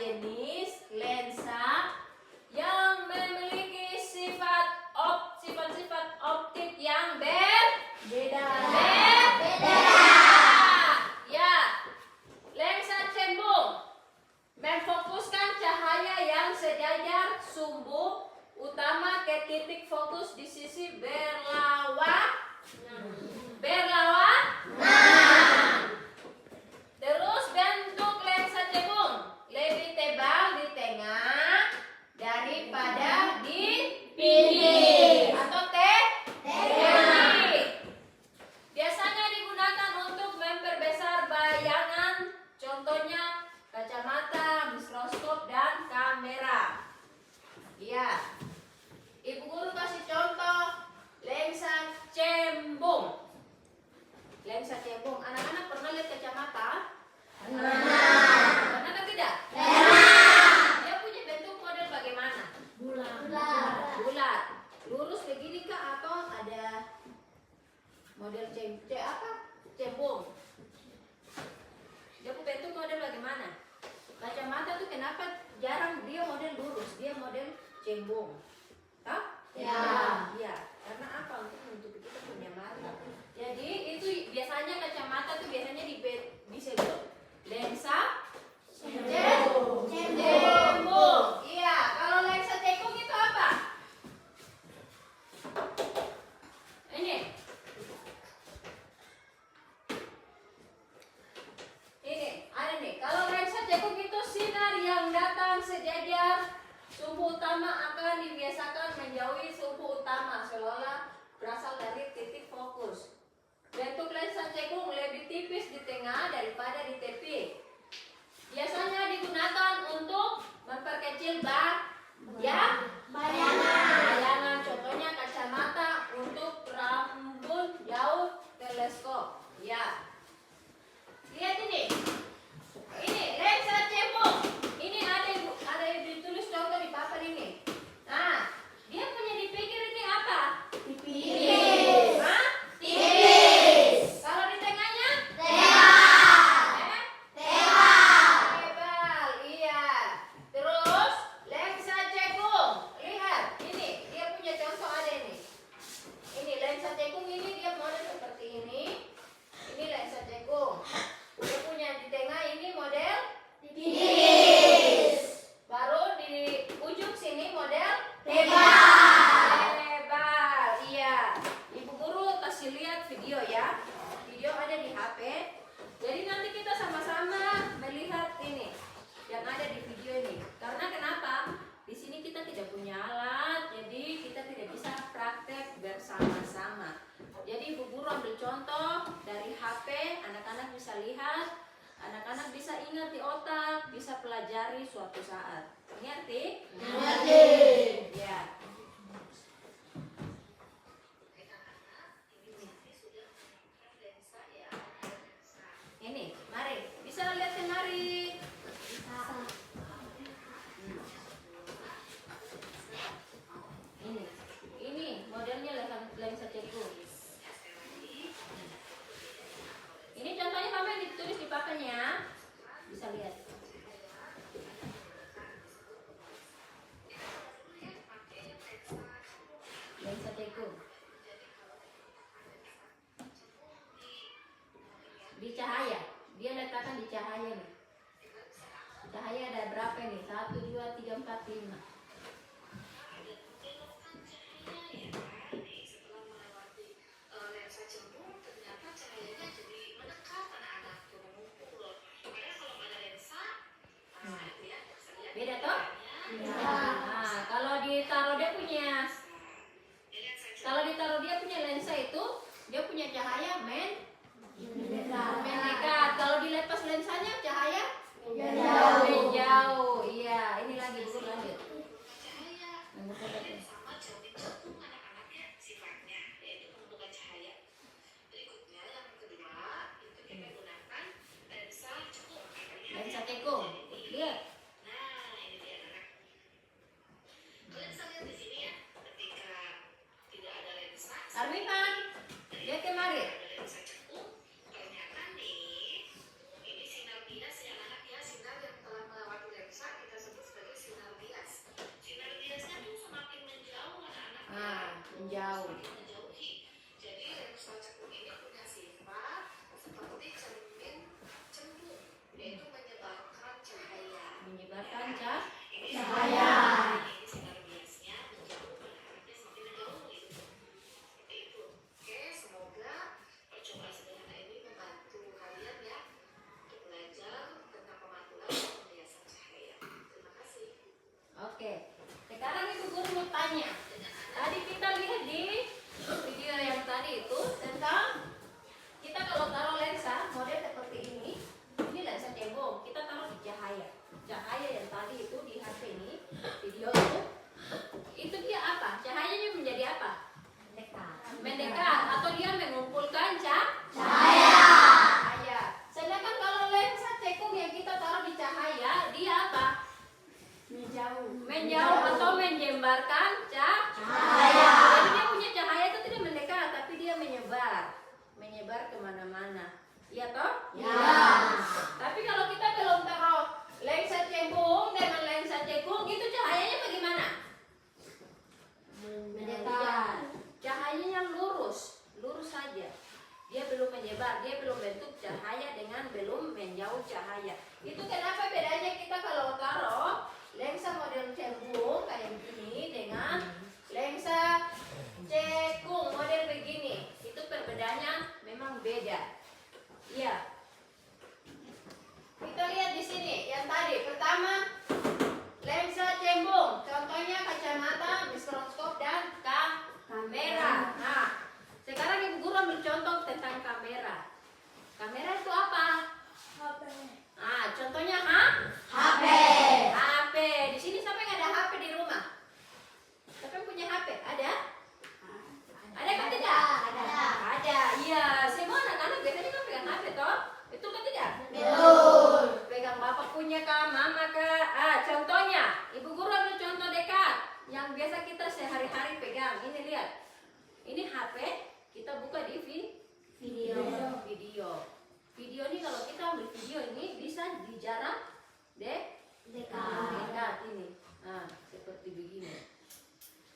jenis lensa yang memiliki sifat-sifat optik yang berbeda. Ya, lensa cembung memfokuskan cahaya yang sejajar sumbu utama ke titik fokus di sisi berlawanan. Terus bentuk lensa cembung lebih tebal di tengah daripada di pinggir atau tepi. Biasanya digunakan untuk memperbesar bayangan, contohnya kacamata, mikroskop, dan kamera. Iya. Ibu guru kasih contoh lensa cembung. Lensa cembung. Anak-anak pernah lihat kacamata? Pernah atau tidak? Dia punya bentuk model bagaimana? Bulat. Lurus begini kah atau ada model cembung? Dia punya bentuk model bagaimana? Kacamata tuh kenapa jarang dia model lurus, dia model cembung? Hah? Ya. Karena apa? Untuk menutupi kita punya mata. Jadi itu biasanya kacamata tuh biasanya disebut lensa cembung. Iya. Kalau lensa cembung itu apa? Ini ada nih. Kalau lensa cembung itu sinar yang datang sejajar sumbu utama akan dibiasakan menjauhi sumbu utama seolah berasal dari titik fokus. Bentuk lensa cembung lebih tipis di tengah daripada di tepi. Biasanya digunakan untuk memperkecil bayangan. Contohnya kacamata untuk rambut jauh teleskop. Ya. Lihat ini. Ini lensa cembung. Ini ada ditulis contoh di papan ini. Nah, dia punya di pinggir ini apa? Tipis. Hah? Tipis. Kalau di tengahnya? Tebal. Iya. Terus lensa cembung. Lihat, ini dia punya contoh ada ini. Ini lensa cembung ini dia model seperti ini. Ini lensa cembung. Dia punya di tengah ini model tipis. Baru di ujung sini model tebal. Iya. Ibu guru kasih lihat video ya. Video ada di HP. Jadi nanti kita sama-sama melihat ini yang ada di video ini. Karena kenapa? Di sini kita tidak punya alat, jadi kita tidak bisa praktek bersama-sama. Jadi ibu guru ambil contoh dari HP, anak-anak bisa lihat, anak-anak bisa ingat di otak, bisa pelajari suatu saat. Ngerti? Ngerti. Ya. Ini, mari. Bisa lihat mari. Ini modelnya lensa cembung. Ini contohnya sama yang ditulis di papannya. Bisa lihat. Lensa cembung. Di cahaya. Dia letakkan di cahaya nih. Cahaya ada berapa nih? 1, 2, 3, 4, 5. Beda toh? Nah, kalau ditaruh dia punya lensa itu, dia punya cahaya mendekat. Kalau dilepas lensanya cahaya menjauh. Iya, ini lagi dulu lanjut. Sama jauh anak-anaknya sifatnya yaitu pembentukan cahaya. Berikutnya yang kedua itu kita gunakan lensa cekung. Lensa cekung. Lihat. Nah, ini dia anak. Kalian bisa lihat di sini ya, ketika tidak ada lensa. Armipan, lihat kemari. Ada lensa cekung. cahaya. Itu kenapa bedanya kita kalau taruh lensa model cembung kayak begini dengan lensa cekung model begini. Itu perbedaannya memang beda. Iya. Kita lihat di sini yang tadi pertama lensa cembung, contohnya kacamata, mikroskop dan kamera. Nah, sekarang Ibu Guru ambil contoh tentang kamera. Kamera itu apa? HP. Ah, contohnya HP. HP. Di sini siapa yang ada HP di rumah? Siapa yang punya HP? Ada? Ada kan tidak? Ada. Iya, semua anak-anak biasanya kan pegang HP toh? Betul kan tidak? Betul. Pegang bapak punya kah, mama kah? Ah, contohnya, Ibu Guru ambil contoh dekat yang biasa kita sehari-hari pegang. Ini lihat. Ini HP, kita buka di video. Video ini kalau kita ambil video ini bisa di jarak dekat ini. Nah, seperti begini.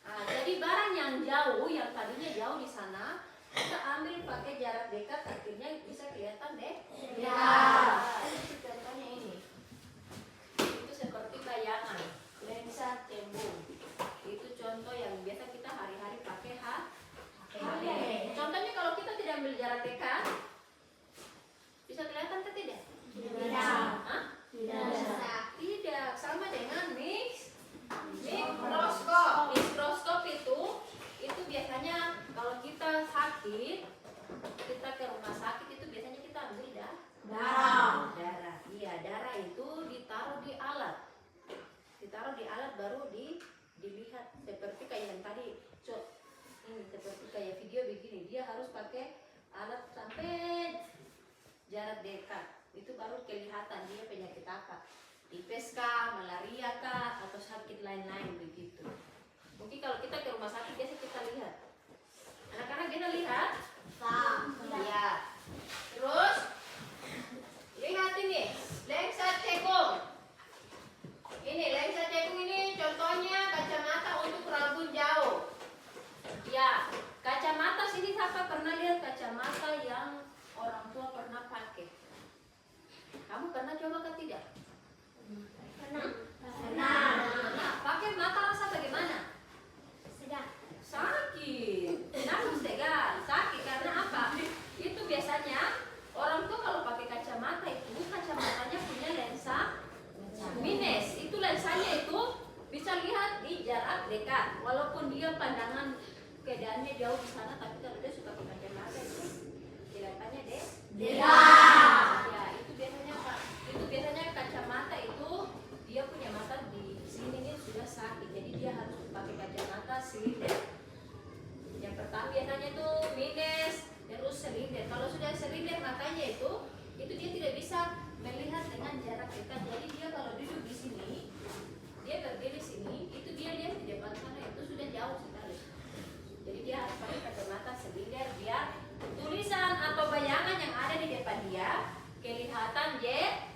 Nah, jadi barang yang jauh, yang tadinya jauh di sana, kita ambil pakai jarak dekat, akhirnya bisa kelihatan dekat. Itu contohnya ini. Itu seperti bayangan, lensa cembung. Itu contoh yang biasa kita hari-hari pakai HP. Contohnya kalau kita tidak ambil jarak dekat, bisa kelihatan atau tidak? Tidak. Sama dengan mikroskop. Mikroskop itu biasanya kalau kita sakit, kita ke rumah sakit itu biasanya kita ambil darah. Iya, darah itu ditaruh di alat. Ditaruh di alat baru dilihat seperti kayak yang tadi. Ini seperti kayak video begini, dia harus pakai alat sampai jarak dekat. Itu baru kelihatan dia penyakit apa. Tipes kah, malaria kah, atau sakit lain-lain begitu. Mungkin kalau kita ke rumah sakit biasa kita lihat. Anak-anak kita lihat? Iya. Terus lihat ini, lensa cekung. Ini lensa cekung ini contohnya kacamata untuk rambut jauh. Ya, kacamata sini siapa pernah lihat kacamata yang orang tua pernah pakai? Kamu pernah coba kan tidak? Pernah. Nah, pakai mata rasa bagaimana? Sakit. Kenapa segar? Sakit karena apa? Itu biasanya orang tua kalau pakai kacamata itu kacamatanya punya lensa minus. Itu lensanya itu bisa lihat di jarak dekat. Walaupun dia pandangan keadaannya jauh di sana, tapi kalau dia suka pakai kacamata itu kelihatannya dekat. Ya, itu biasanya kacamata itu dia punya mata di sini nih sudah sakit, jadi dia harus pakai kacamata silinder. Yang pertama biasanya tuh minus, terus silinder. Kalau sudah silinder matanya itu dia tidak bisa melihat dengan jarak dekat. Jadi dia kalau duduk di sini, dia berdiri sini, itu dia lihat di depan sana itu sudah jauh sekali. Jadi dia harus pakai kacamata silinder biar tulisan atau bayangan yang ada di depan dia kelihatan jelas.